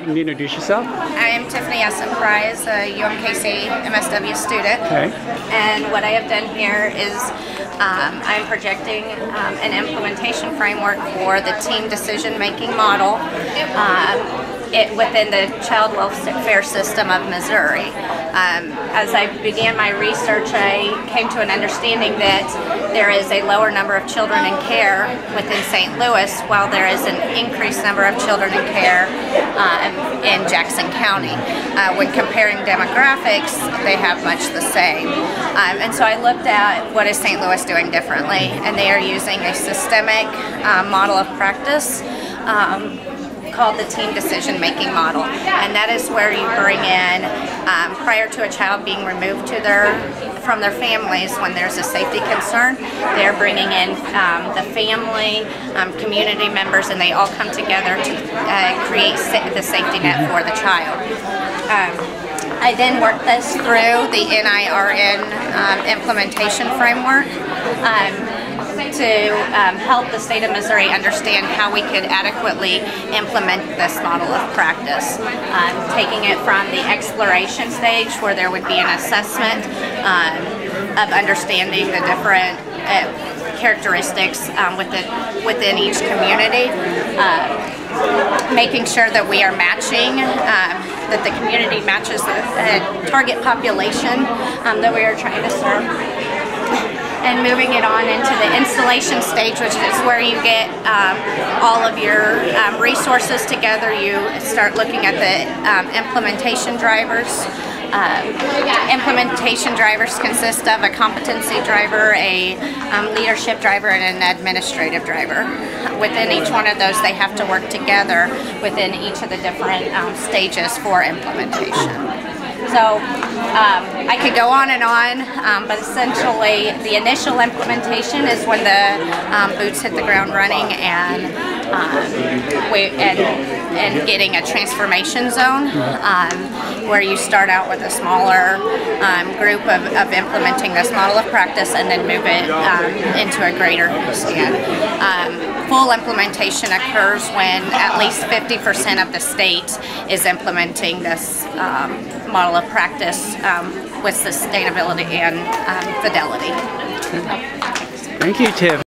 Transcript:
and introduce yourself. I am Tiffany Essenpries, a UMKC MSW student. Okay. And what I have done here is I'm projecting an implementation framework for the team decision-making model within the child welfare system of Missouri. As I began my research, I came to an understanding that there is a lower number of children in care within St. Louis, while there is an increased number of children in care in Jackson County. When comparing demographics, they have much the same. And so I looked at what is St. Louis doing differently, and they are using a systemic model of practice called the team decision-making model, and that is where you bring in, prior to a child being removed from their families when there's a safety concern, they're bringing in the family, community members, and they all come together to create the safety net for the child. I then worked this through the NIRN implementation framework to help the state of Missouri understand how we could adequately implement this model of practice. Taking it from the exploration stage, where there would be an assessment of understanding the different characteristics within each community, making sure that we are matching, that the community matches the target population that we are trying to serve. And moving it on into the installation stage, which is where you get all of your resources together. You start looking at the implementation drivers. Implementation drivers consist of a competency driver, a leadership driver, and an administrative driver. Within each one of those, they have to work together within each of the different stages for implementation. So I could go on and on, but essentially the initial implementation is when the boots hit the ground running and getting a transformation zone, where you start out with a smaller group of implementing this model of practice and then move it into a greater span. Full implementation occurs when at least 50% of the state is implementing this model of practice with sustainability and fidelity. Thank you, Tiff.